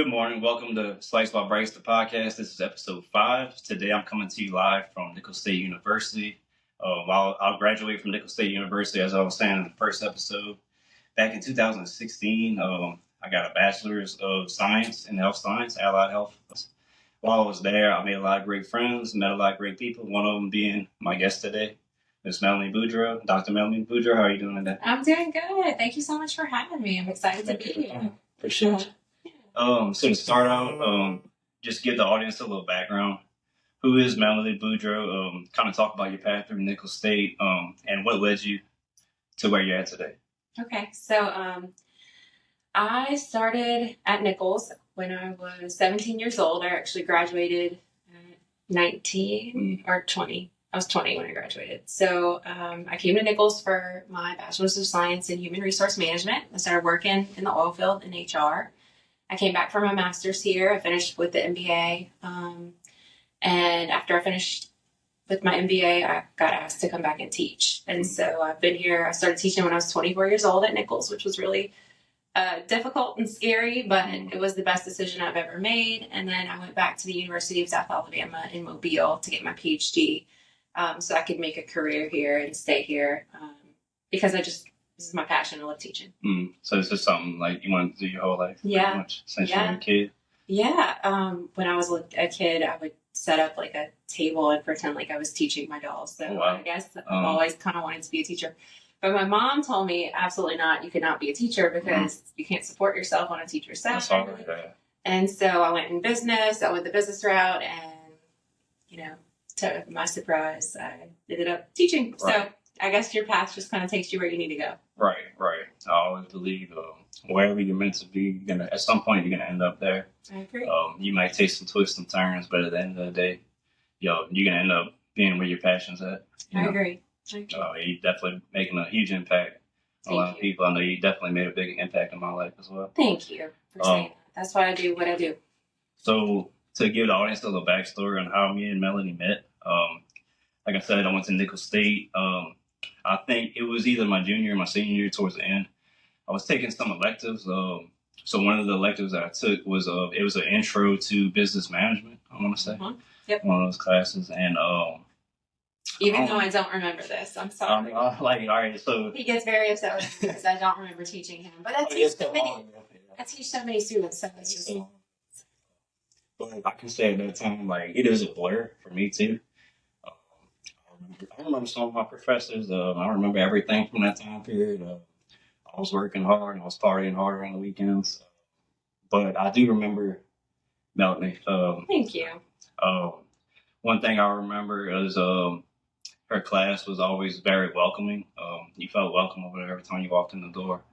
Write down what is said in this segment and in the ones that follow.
Good morning. Welcome to Slice by Bryce, the podcast. This is episode 5. Today I'm coming to you live from Nicholls State University. I'll graduate from Nicholls State University, as I was saying in the first episode. Back in 2016, I got a bachelor's of science in health science, allied health. While I was there, I made a lot of great friends, met a lot of great people, one of them being my guest today, Miss Melanie Boudreaux. Dr. Melanie Boudreaux, how are you doing today? I'm doing good. Thank you so much for having me. I'm excited to be here. For sure. So to start out, just give the audience a little background. Who is Melanie Boudreaux? Kind of talk about your path through Nicholls State, and what led you to where you're at today. Okay, so I started at Nicholls when I was 17 years old. I actually graduated at 19 or 20. I was 20 when I graduated. So I came to Nicholls for my Bachelor's of Science in Human Resource Management. I started working in the oil field in HR. I came back for my master's here. I finished with the MBA. And after I finished with my MBA, I got asked to come back and teach. And so I've been here. I started teaching when I was 24 years old at Nicholls, which was really difficult and scary, but it was the best decision I've ever made. And then I went back to the University of South Alabama in Mobile to get my PhD, so I could make a career here and stay here, because this is my passion. I love teaching. So it's just something like you wanted to do your whole life? Yeah. Pretty much, since you were a kid? Yeah. When I was a kid, I would set up like a table and pretend like I was teaching my dolls. So I guess I've always kind of wanted to be a teacher. But my mom told me, absolutely not. You cannot be a teacher because you can't support yourself on a teacher's salary. And so I went in business. I went the business route, and to my surprise, I ended up teaching. Right. So I guess your path just kind of takes you where you need to go. Right. I always believe wherever you're meant to be, at some point you're gonna end up there. I agree. You might take some twists and turns, but at the end of the day, you're gonna end up being where your passion's at. I agree. You're definitely making a huge impact on a lot of people. I know you definitely made a big impact in my life as well. Thank you for saying that. That's why I do what I do. So to give the audience a little backstory on how me and Melanie met, like I said, I went to Nicholls State. I think it was either my junior or my senior year towards the end. I was taking some electives. So one of the electives that I took was it was an intro to business management, I want to say. Yep. One of those classes. And even though I don't remember this, I'm sorry. All right, so he gets very upset with me because I don't remember teaching him. But I teach so many students, so it's just. But I can say at that time, it is a blur for me too. I remember some of my professors. I remember everything from that time period. I was working hard and I was partying harder on the weekends. But I do remember Melanie. Thank you. One thing I remember is her class was always very welcoming. You felt welcome over there every time you walked in the door.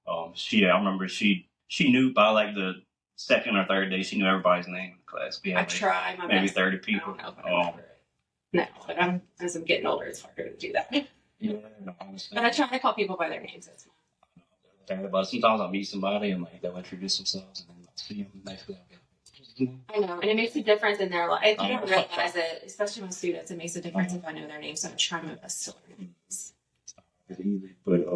I remember she knew by the second or third day, she knew everybody's name in the class. We had I try my maybe best. 30 people. I don't know if I remember it. No, but as I'm getting older, it's harder to do that. Yeah, no, honestly. But I try to call people by their names. That's fine. But sometimes I'll meet somebody and they'll introduce themselves and then I'll see them next week. I know, and it makes a difference in their life. If you don't realize it, especially with students, it makes a difference if I know their names. So I try my best to learn names. It's easy, but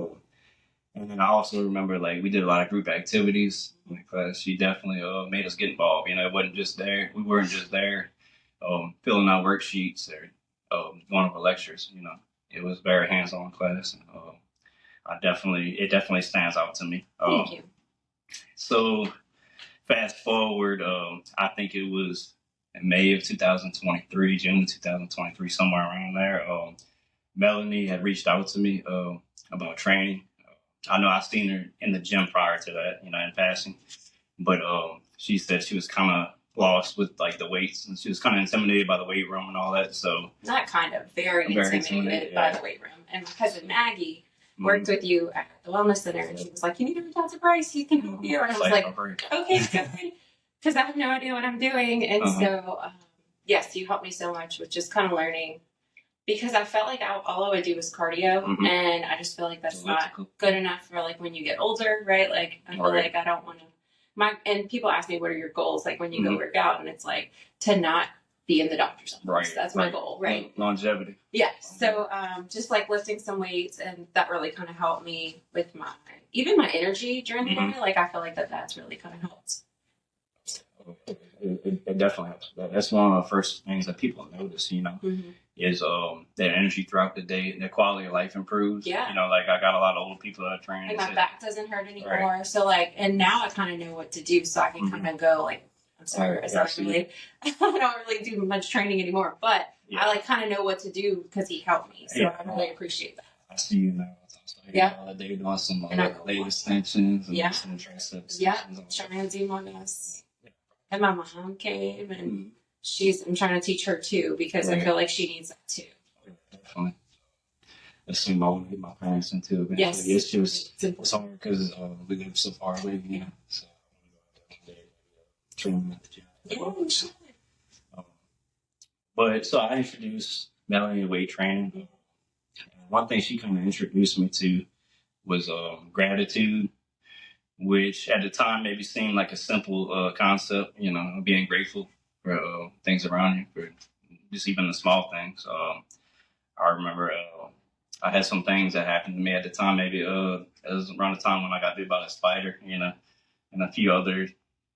and then I also remember we did a lot of group activities in the class. She definitely made us get involved. It wasn't just there. We weren't just there filling out worksheets or going over lectures. It was very hands-on class, and it definitely stands out to me. Thank you. So fast forward, I think it was in May of 2023, June of 2023, somewhere around there. Melanie had reached out to me about training. I know I've seen her in the gym prior to that, in passing, but she said she was kind of lost with the weights, and she was kind of intimidated by the weight room and all that. So not kind of, very intimidated by the weight room. And my cousin Maggie worked with you at the wellness center, and she was like, "You need to reach out to Bryce. He can help you." And I was like, "Okay, good," because I have no idea what I'm doing. And so, yes, you helped me so much with just kind of learning, because I felt like all I would do was cardio, and I just feel like that's not good enough for when you get older, right? I feel like I don't want to. And people ask me, what are your goals? When you go work out, and it's to not be in the doctor's office. Right. That's my goal, right? Longevity. Yeah. So just lifting some weights, and that really kind of helped me with my energy during the day. I feel like that's really kind of helped. It definitely helps. That's one of the first things that people notice, is their energy throughout the day, their quality of life improves. Yeah. Like I got a lot of older people that are training. And my back doesn't hurt anymore. Right. So like, and now I kind of know what to do, so I can kind of go like, I'm sorry, I don't really do much training anymore, but I like kind of know what to do because he helped me. So I really appreciate that. I see you now. They're doing some leg extensions and some triceps. Yeah, trying to do my best. And my mom came, and I'm trying to teach her too, because I feel like she needs that too. Definitely. Let's see, my parents into it. Yes. It's just somewhere because we live so far away, So train at the gym. Yeah, but so I introduced Melanie to weight training. One thing she kind of introduced me to was gratitude, which at the time maybe seemed like a simple concept, being grateful for things around you, for just even the small things. I remember I had some things that happened to me at the time. Maybe it was around the time when I got bit by a spider, and a few other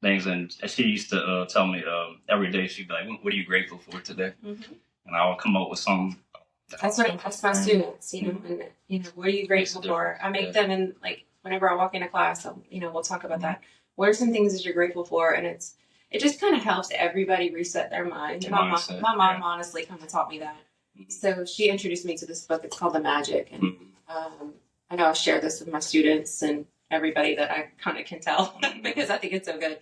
things. And she used to tell me every day, she'd be like, "What are you grateful for today?" And I would come up with some. That's what I ask my students, and what are you grateful for? I make them, and like whenever I walk into class, we'll talk about that. What are some things that you're grateful for? And it just kind of helps everybody reset their mind. My mom honestly kind of taught me that. So she introduced me to this book. It's called The Magic, and I know I share this with my students and everybody that I kind of can tell because I think it's so good.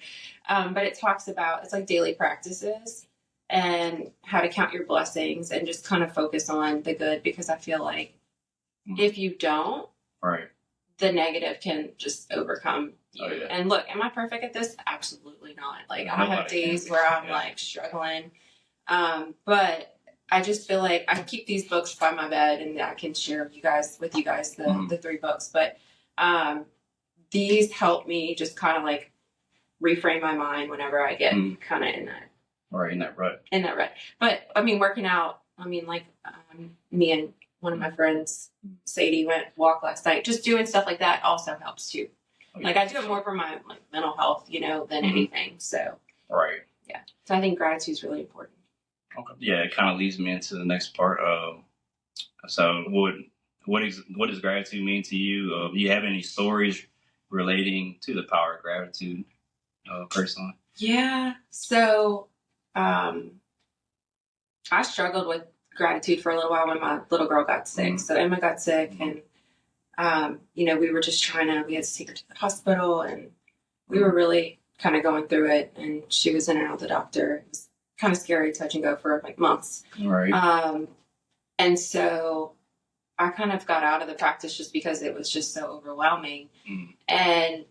But it talks about, it's like daily practices and how to count your blessings and just kind of focus on the good, because I feel like if you don't, the negative can just overcome you. Oh, yeah. And look, am I perfect at this? Absolutely not. Like I have days where I'm like struggling. But I just feel like I keep these books by my bed and I can share with you guys the 3 books. But these help me just kind of like reframe my mind whenever I get kind of in that. In that rut. But I mean, working out, me and one of my friends, Sadie, went walk last night. Just doing stuff like that also helps too. Like I do it more for my mental health, than anything. So. Yeah. So I think gratitude is really important. Okay. Yeah, it kind of leads me into the next part. So what does gratitude mean to you? Do you have any stories relating to the power of gratitude, personally? Yeah. So, I struggled with gratitude for a little while when my little girl got sick. So Emma got sick, and we were just we had to take her to the hospital, and we were really kind of going through it, and she was in and out of the doctor. It was kind of scary, touch and go for like months. And so I kind of got out of the practice just because it was just so overwhelming. And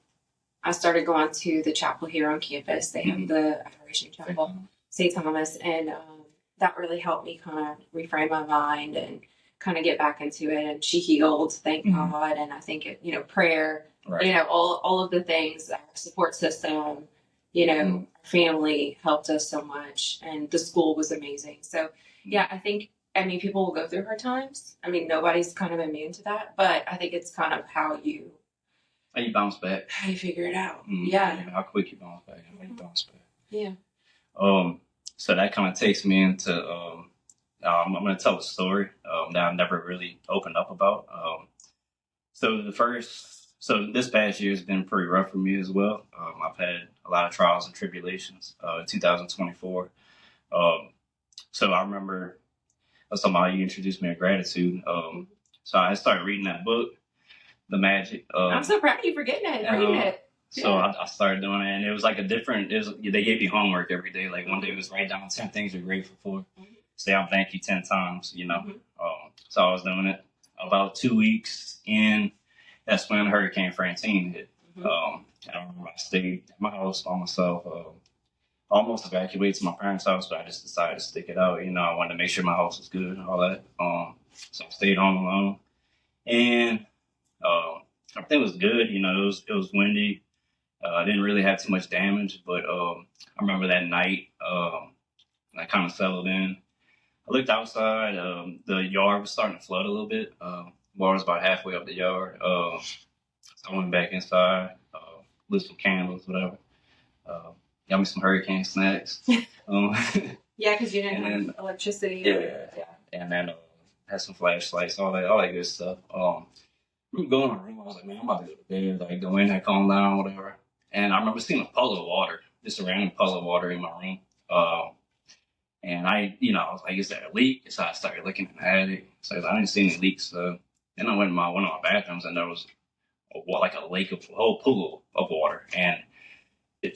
I started going to the chapel here on campus. They have the Adoration Chapel, St. Thomas, and that really helped me kind of reframe my mind and kind of get back into it. And she healed, thank God. And I think prayer, all of the things, our support system, our family helped us so much, and the school was amazing. So yeah, I think, people will go through hard times. Nobody's kind of immune to that, but I think it's kind of how you bounce back, how you figure it out. How quick you bounce back, how you bounce back. Yeah. So that kind of takes me into I'm going to tell a story that I've never really opened up about. So this past year has been pretty rough for me as well. I've had a lot of trials and tribulations in 2024. So I remember somehow you introduced me to gratitude. So I started reading that book, The Magic. I'm so proud of you for reading it. So I started doing it, and it was like they gave you homework every day. Like one day it was write down 10 things you're grateful for. Say I'm thank you 10 times, So I was doing it. About 2 weeks in, that's when Hurricane Francine hit. I remember I stayed at my house by myself. Almost evacuated to my parents' house, but I just decided to stick it out. I wanted to make sure my house was good and all that. So I stayed home alone, and everything was good. It was windy. I didn't really have too much damage, but I remember that night I kind of settled in. I looked outside. The yard was starting to flood a little bit. Water was about halfway up the yard. So I went back inside, lit some candles, whatever. got me some hurricane snacks. Yeah, because you didn't have electricity. Yeah. And then had some flashlights, all that good stuff. Going in the room, I was like, man, I'm about to go to bed. Like, go in there, calm down, whatever. And I remember seeing a puddle of water, just a random puddle of water in my room. And I was like, is that a leak? So I started looking in the attic. So I didn't see any leaks. So then I went in one of my bathrooms, and there was like a lake of a whole pool of water. And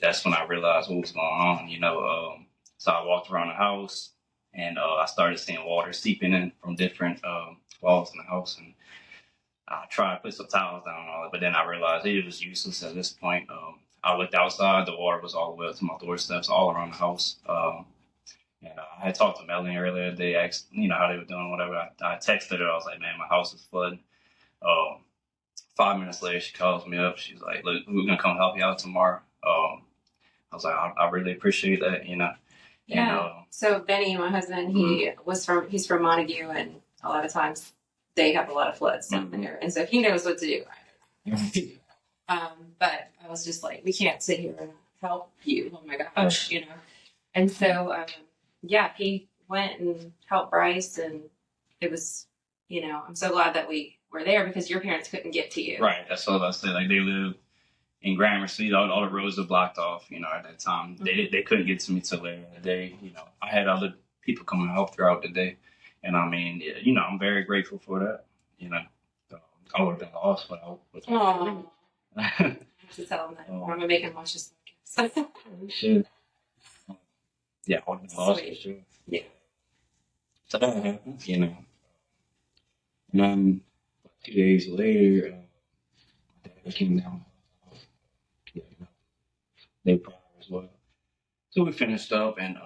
that's when I realized what was going on. So I walked around the house, and I started seeing water seeping in from different walls in the house. And I tried to put some towels down and all that, but then I realized it was useless at this point. I looked outside, the water was all the way up to my doorsteps, all around the house. And I had talked to Melanie earlier. They asked, how they were doing, whatever. I texted her. I was like, man, my house is flooding. 5 minutes later, she calls me up. She's like, look, we're going to come help you out tomorrow. I was like, I really appreciate that, Yeah. And, so Benny, my husband, he's from Montague, and a lot of times they have a lot of floods down there. And so he knows what to do. But I was just like, we can't sit here and help you. Oh my gosh, And so, he went and helped Bryce, and it was, I'm so glad that we were there because your parents couldn't get to you. Right. That's all I said. Like, they live in Gramercy. All the roads are blocked off, at that time. They couldn't get to me till later in the day. I had other people come and help throughout the day. And I mean, I'm very grateful for that. I would have been lost without. I have to tell them that. I'm going to make him watch this podcast. Sure. Yeah, I would have been lost for sure. Yeah. So that happened, And then 2 days later, my dad came down. They prior as well. So we finished up and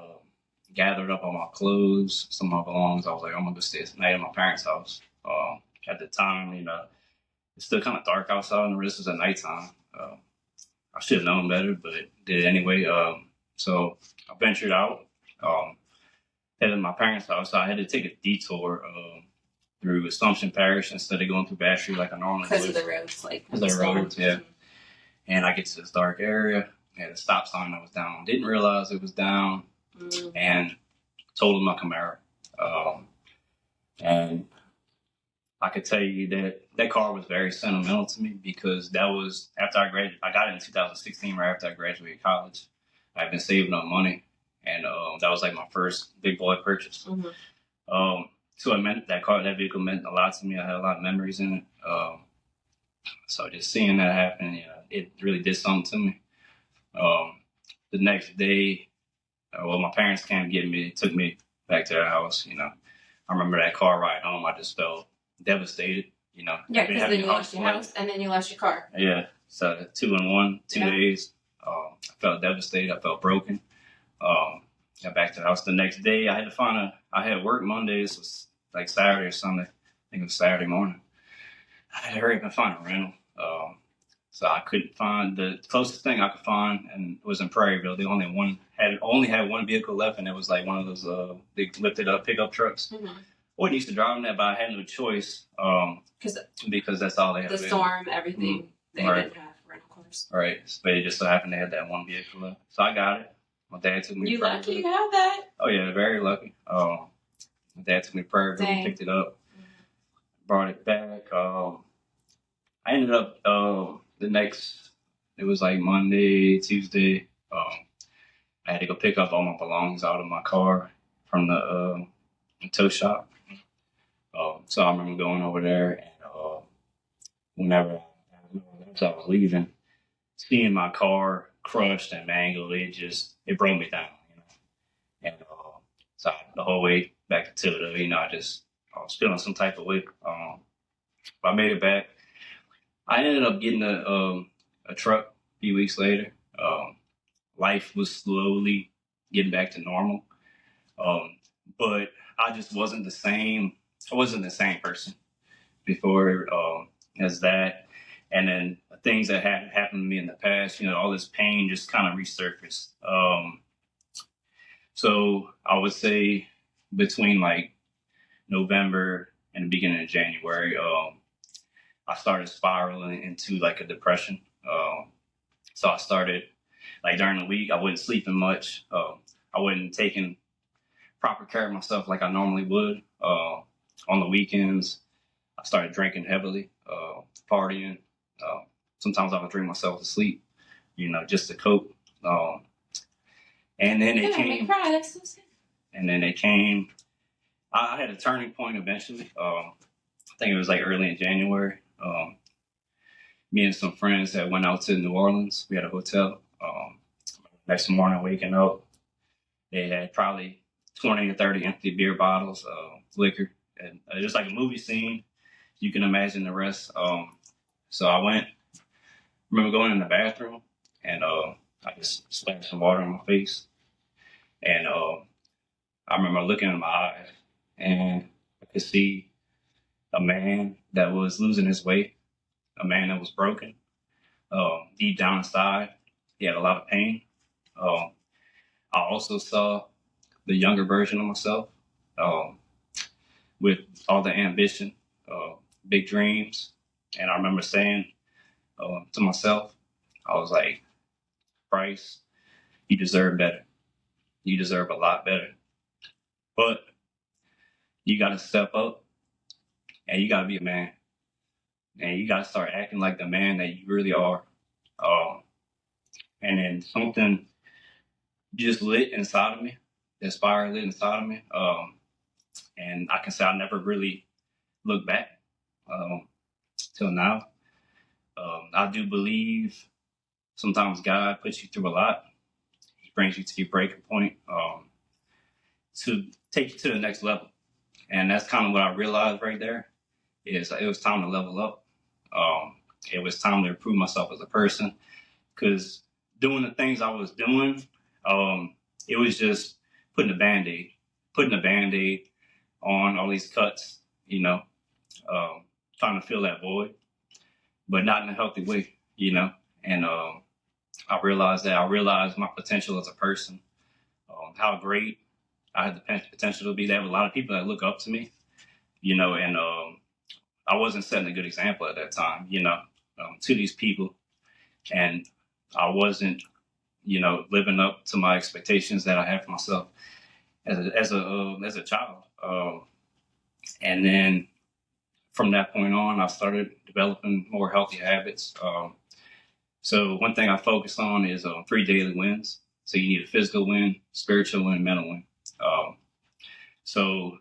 gathered up all my clothes, some of my belongings. I was like, I'm going to go stay tonight at my parents' house. At the time, it's still kind of dark outside, and this was at nighttime. I should have known better, but did it anyway. So I ventured out, headed to my parents' house. So I had to take a detour through Assumption Parish instead of going through Bass Street like I normally would. Because of the roads, Because of the roads, yeah. And I get to this dark area. Had a stop sign that was down. Didn't realize it was down, and totaled my Camaro. And I could tell you that car was very sentimental to me because that was after I graduated. I got it in 2016, right after I graduated college. I've been saving up money, and that was like my first big boy purchase. So it meant that vehicle meant a lot to me. I had a lot of memories in it. So just seeing that happen, it really did something to me. The next day, my parents came to get me, took me back to their house. I remember that car ride home. I just felt devastated. Yeah, because then you lost your house and then you lost your car. Yeah, so 2 in 1, 2 days. I felt devastated. I felt broken. Got back to the house the next day. I had work Mondays, was like Saturday or Sunday. I think it was Saturday morning. I had to hurry up and find a rental. So I couldn't find the closest thing I could find, and it was in Prairieville. They only had one vehicle left, and it was like one of those big lifted up pickup trucks. I wasn't used to driving that, but I had no choice because that's all they had. The storm, everything. They didn't have rental cars. Right, but it just so happened they had that one vehicle left, so I got it. My dad took me. You lucky you have that? Oh yeah, very lucky. My dad took me to Prairieville, picked it up, brought it back. I ended up it was like Monday, Tuesday. I had to go pick up all my belongings out of my car from the tow shop. So I remember going over there, and whenever I was leaving, seeing my car crushed and mangled, it broke me down. And so the whole way back to Tilda, I was feeling some type of way. But I made it back. I ended up getting a truck a few weeks later. Life was slowly getting back to normal. But I just wasn't the same. I wasn't the same person before as that. And then things that had happened to me in the past, all this pain just kind of resurfaced. So I would say between like November and the beginning of January, I started spiraling into like a depression. So I started Like during the week, I wasn't sleeping much. I wasn't taking proper care of myself like I normally would. On the weekends, I started drinking heavily, partying. Sometimes I would drink myself to sleep, just to cope. And then it came. Cry. That's so sad. And then it came. I had a turning point eventually. I think it was like early in January. Me and some friends that went out to New Orleans. We had a hotel. Next morning, waking up, they had probably 20 or 30 empty beer bottles of liquor. And just like a movie scene, you can imagine the rest. So I remember going in the bathroom, and I just splashed some water on my face. And I remember looking in my eyes, and I could see a man that was losing his way, a man that was broken. Deep down inside, he had a lot of pain. I also saw the younger version of myself, with all the ambition, big dreams. And I remember saying to myself, I was like, Bryce, you deserve better. You deserve a lot better. But you got to step up, and you got to be a man. And you got to start acting like the man that you really are. And then something just lit inside of me. That fire lit inside of me. And I can say I never really looked back till now. I do believe sometimes God puts you through a lot. He brings you to your breaking point to take you to the next level. And that's kind of what I realized right there is it was time to level up. It was time to improve myself as a person, because doing the things I was doing, it was just putting a Band-Aid on all these cuts, trying to fill that void, but not in a healthy way, And I realized my potential as a person, how great I had the potential to be. There were a lot of people that look up to me, and I wasn't setting a good example at that time, to these people. And I wasn't, living up to my expectations that I had for myself as a child. And then from that point on, I started developing more healthy habits. So one thing I focus on is 3 daily wins. So you need a physical win, spiritual win, mental win. So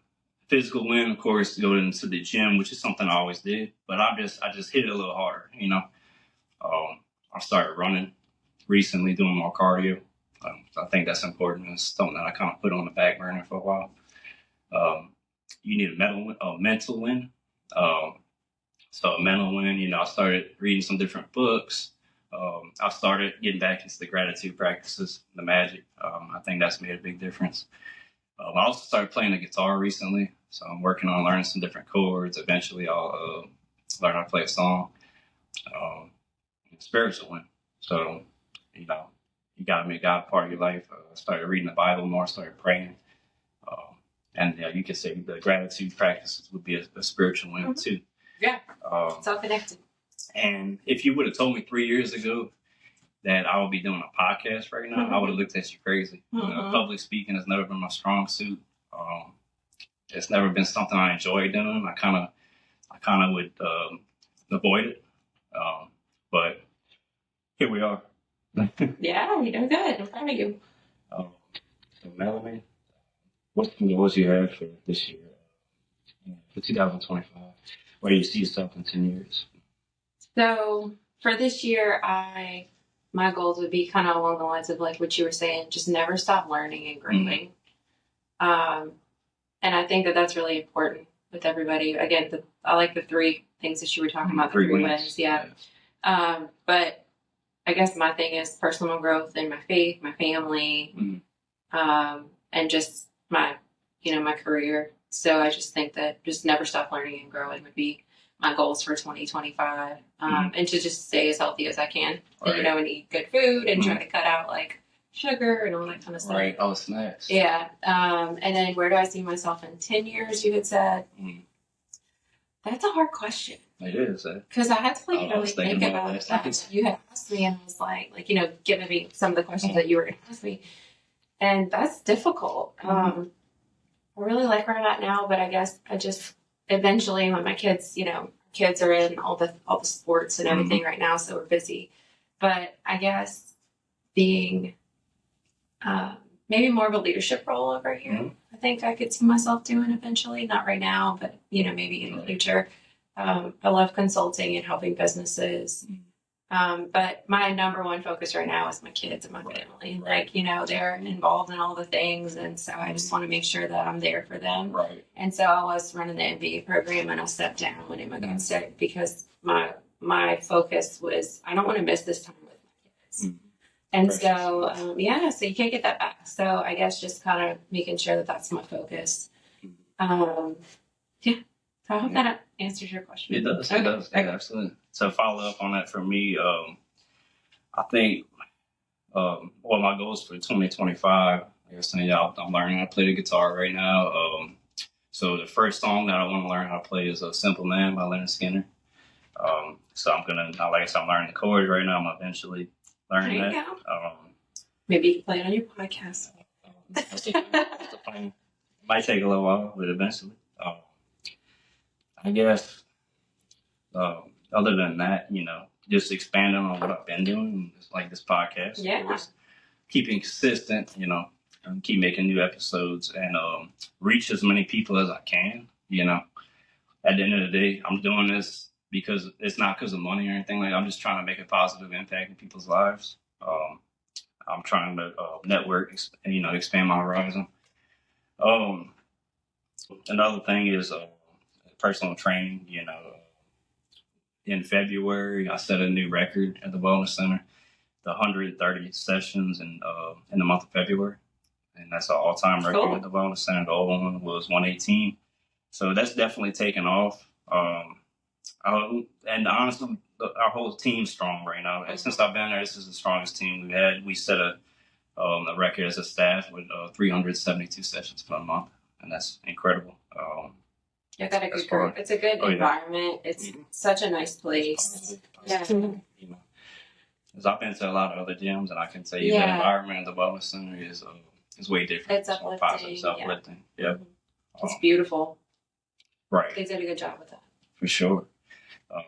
physical win, of course, go into the gym, which is something I always did, but I just hit it a little harder, I started running recently, doing more cardio. I think that's important. It's something that I kind of put on the back burner for a while. You need a mental win. So a mental win, I started reading some different books. I started getting back into the gratitude practices, the magic. I think that's made a big difference. I also started playing the guitar recently, so I'm working on learning some different chords. Eventually, I'll learn how to play a song. Spiritual win. So, you got to make God part of your life. Started reading the Bible more, started praying. And you could say the gratitude practices would be a spiritual win too. Yeah, it's all connected. And if you would have told me 3 years ago that I would be doing a podcast right now, I would have looked at you crazy. Public speaking has never been my strong suit. It's never been something I enjoy doing. I kind of would avoid it. But here we are. Yeah, you're doing good. I'm proud of you. So Melanie, what's the goals you have for this year, for 2025? Where do you see yourself in 10 years? So for this year, my goals would be kind of along the lines of like what you were saying, just never stop learning and growing. And I think that that's really important with everybody. Again, I like the 3 things that you were talking about, the 3 wins. Yeah. But I guess my thing is personal growth in my faith, my family, and just my career. So I just think that just never stop learning and growing would be my goals for 2025. And to just stay as healthy as I can, and eat good food and try to cut out like sugar and all that kind of stuff. Right, all the snacks. Yeah. And then where do I see myself in 10 years, you had said? That's a hard question. It is. Because I had to like I really was think thinking about about that. You had asked me, and I was like, giving me some of the questions that you were going to ask me. And that's difficult. I really like where I'm at now, but I guess I just eventually when my kids, kids are in all the sports and everything right now, so we're busy. But I guess being maybe more of a leadership role over here, I think I could see myself doing eventually. Not right now, but maybe in the future. I love consulting and helping businesses. But my number one focus right now is my kids and my family. Like, they're involved in all the things. And so I just want to make sure that I'm there for them. Right. And so I was running the MBA program and I stepped down when Emma got sick because my focus was, I don't want to miss this time with my kids. And so, so you can't get that back. So I guess just kind of making sure that that's my focus. So I hope that answers your question. It does. Okay. It does. Okay. Yeah, absolutely. So follow up on that for me, I think, my goals for 2025, like I was saying, I'm learning how to play the guitar right now. So the first song that I want to learn how to play is Simple Man by Leonard Skinner. So I'm going to, like I said, I'm learning the chords right now. I'm eventually learning that. Maybe you can play it on your podcast. That's the plan. Might take a little while, but eventually. I guess, other than that, just expanding on what I've been doing, just like this podcast. Yeah. Just keeping consistent, and keep making new episodes and reach as many people as I can. At the end of the day, I'm doing this because it's not because of money or anything like that. I'm just trying to make a positive impact in people's lives. I'm trying to network, expand my horizon. Another thing is personal training. In February, I set a new record at the Wellness Center, the 130 sessions in the month of February. And that's an all-time record at the Wellness Center. The old one was 118. So that's definitely taken off. And honestly, our whole team's strong right now. And since I've been there, this is the strongest team we've had. We set a record as a staff with 372 sessions for a month. And that's incredible. You've got a good group. It's a good environment. It's such a nice place. Yeah. Because I've been to a lot of other gyms, and I can tell you the environment of the Wellness Center is way different. It's uplifting. Positive, it's uplifting. Yeah. It's beautiful. Right. They did a good job with that. For sure.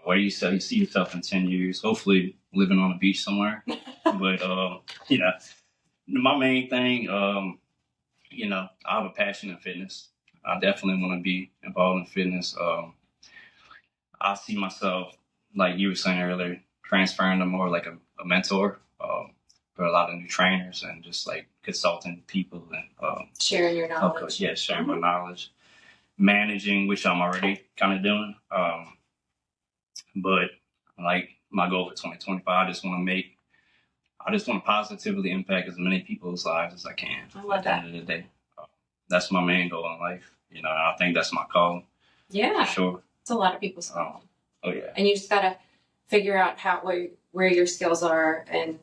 Where you see yourself in 10 years, hopefully living on a beach somewhere. But, my main thing, I have a passion in fitness. I definitely want to be involved in fitness. I see myself, like you were saying earlier, transferring to more like a mentor for a lot of new trainers and just like consulting people and sharing your knowledge. Sharing my knowledge. Managing, which I'm already kind of doing. But like my goal for 2025, I just want to positively impact as many people's lives as I can. I love that. At the end of the day. That's my main goal in life. I think that's my call. Yeah. For sure. It's a lot of people's call. Oh, yeah. And you just got to figure out where your skills are and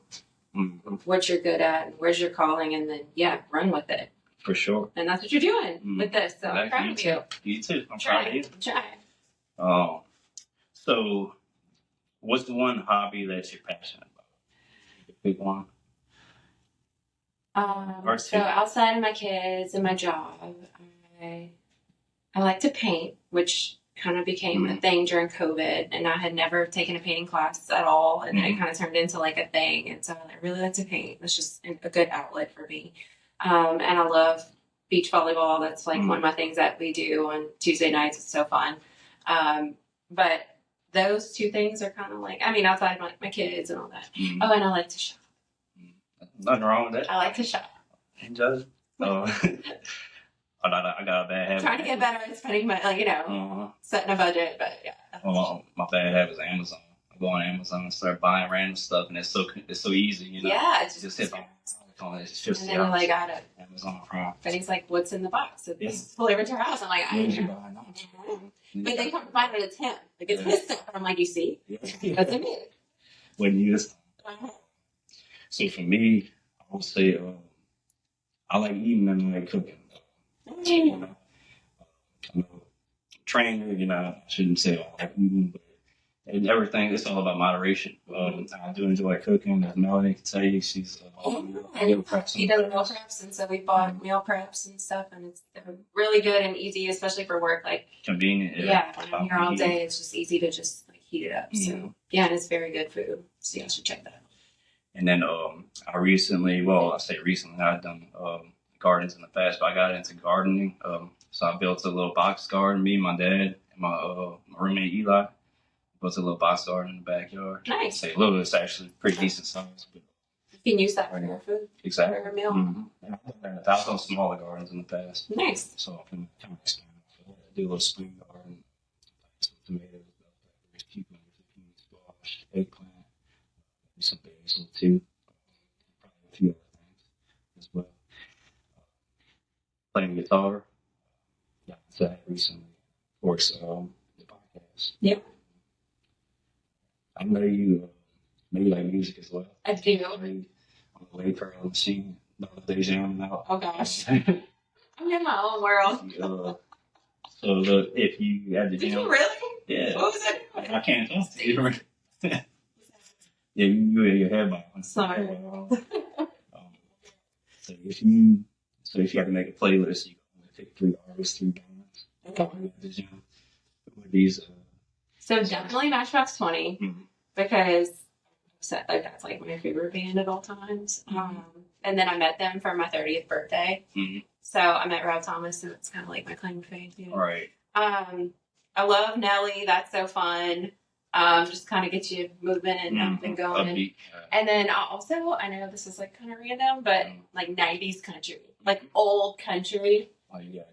what you're good at and where's your calling and then, run with it. For sure. And that's what you're doing with this. So I'm proud of you. You too. I'm proud of you. Try. So what's the one hobby that you're passionate about? Pick one. So outside of my kids and my job, I like to paint, which kind of became a thing during COVID, and I had never taken a painting class at all, and it kind of turned into like a thing, and so I really like to paint. It's just a good outlet for me. And I love beach volleyball. That's like one of my things that we do on Tuesday nights. It's so fun. But those two things are kind of like, outside of my kids and all that. Oh, and I like to shop. Nothing wrong with that. I like to shop. Enjoy. I got a bad habit. Trying to get better at spending money, setting a budget, but yeah. Well, my bad habit is Amazon. I go on Amazon and start buying random stuff, and it's so easy, Yeah, it's just hit it's just and then you're like, got it. Amazon Prime. But he's like, what's in the box? It's delivered to your house. I'm like, I don't know. But they come to find out it's him. Like, it's his stuff. I'm like, you see? That's him. When you just... So for me, I would say I like eating and I like cooking. trainer, I shouldn't say I like eating, but and everything, it's all about moderation. I do enjoy cooking, as Melanie can tell you. She's meal preps. He does meal preps, and so we bought meal preps and stuff, and it's really good and easy, especially for work. Like convenient. Yeah, when I'm here all day, it's just easy to just like heat it up. So yeah, and it's very good food. So you should check that out. And then I recently, I've done gardens in the past, but I got into gardening. So I built a little box garden. Me, my dad, and my roommate Eli. Built a little box garden in the backyard. Nice. Say little, it's actually pretty decent size. But you can use that for your food. Exactly. For your meal. Mm-hmm. I've done smaller gardens in the past. Nice. So I can kind of expand. I do a little spring garden, some tomatoes, peppers, cucumbers, zucchini, squash, eggplant, maybe some basil too. Probably a few other things as well. Playing guitar. Yeah, that recently. Of course, the podcast. Yep. I know you maybe like music as well. I do. On the way for a machine, the other day jamming out. Oh gosh. I'm in my own world. So look, if you had to Did you really? Yeah. What was it? I can't talk to you. Yeah, you had your head bang. Sorry. So if you had to make a playlist, you can pick 3 artists, 3 bands. Okay. With these. So definitely Matchbox 20 because that's like my favorite band of all times. And then I met them for my 30th birthday. So I met Rob Thomas, and it's kind of like my claim to fame. All right. I love Nelly. That's so fun. Just kind of get you moving and up and going. And then also, I know this is like kind of random, but like 90s country, like old country. Oh, yeah.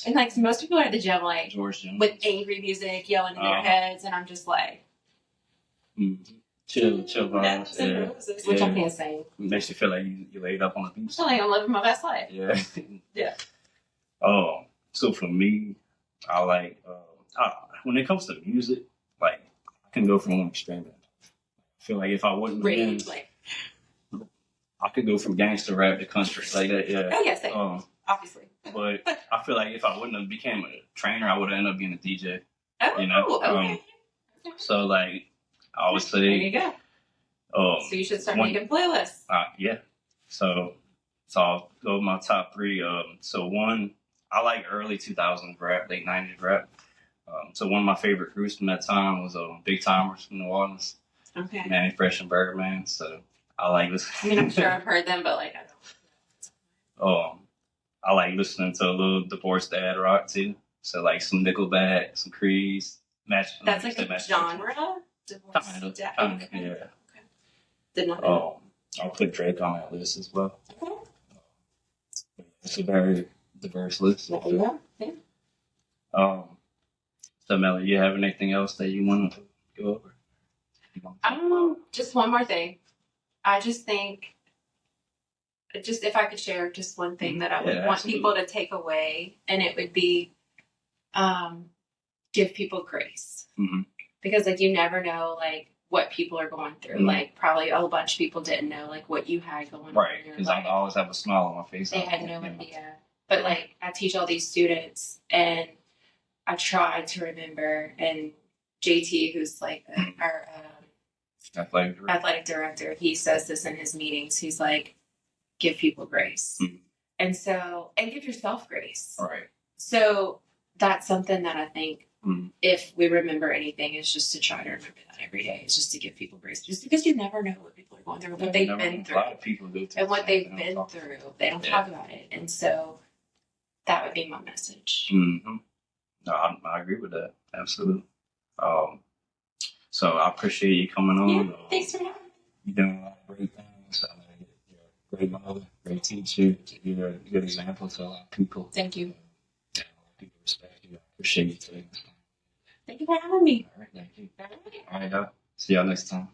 And like most people are at the gym like with angry angry music yelling in their heads, and I'm just like chill vibes, which I can't sing. Makes you feel like you laid up on the beach. I feel like I'm living my best life. Yeah. Yeah. So for me, I like when it comes to music, like I can go from one extreme. I feel like if I wouldn't rage, I could go from gangster rap to country like that. Yeah. Oh yes, obviously. But I feel like if I wouldn't have became a trainer, I would have ended up being a DJ. Oh, okay. So like I always say, there you go. So you should start making playlists. Yeah. So I'll go with my top 3. So one, I like early 2000s rap, late 90s rap. So one of my favorite groups from that time was Big Timers from New Orleans. Okay. Manny Fresh and Birdman. So I like this. I mean, I'm sure I've heard them, but like I don't. I like listening to a little Divorced Dad rock too. So like some Nickelback, some Creeds. That's like a genre? Divorced Dad. Yeah. Okay. Did not know. I'll put Drake on that list as well. Okay. It's a very diverse list. Yeah. So Melanie, you have anything else that you want to go over? Just one more thing. I just think, if I could share just one thing that I would want people to take away, and it would be, give people grace. Because like you never know like what people are going through. Like probably a bunch of people didn't know like what you had going on. Right, because I always have a smile on my face. They had no idea. But like I teach all these students, and I try to remember. And JT, who's like our athletic director, he says this in his meetings. He's like, give people grace, and give yourself grace. Right. So that's something that I think. If we remember anything, is just to try to remember that every day. It's just to give people grace, just because you never know what people are going through, what they've been through, a lot of people do and what they've been through. They don't talk about it, and so that would be my message. No, I agree with that. Absolutely. So I appreciate you coming on. Yeah, thanks for having me. You're doing a lot of great things. You're a great mother, great teacher. You're a good example to a lot of people. Thank you. A lot of people respect you. I appreciate you today. Thank you for having me. All right, thank you. All right, see y'all next time.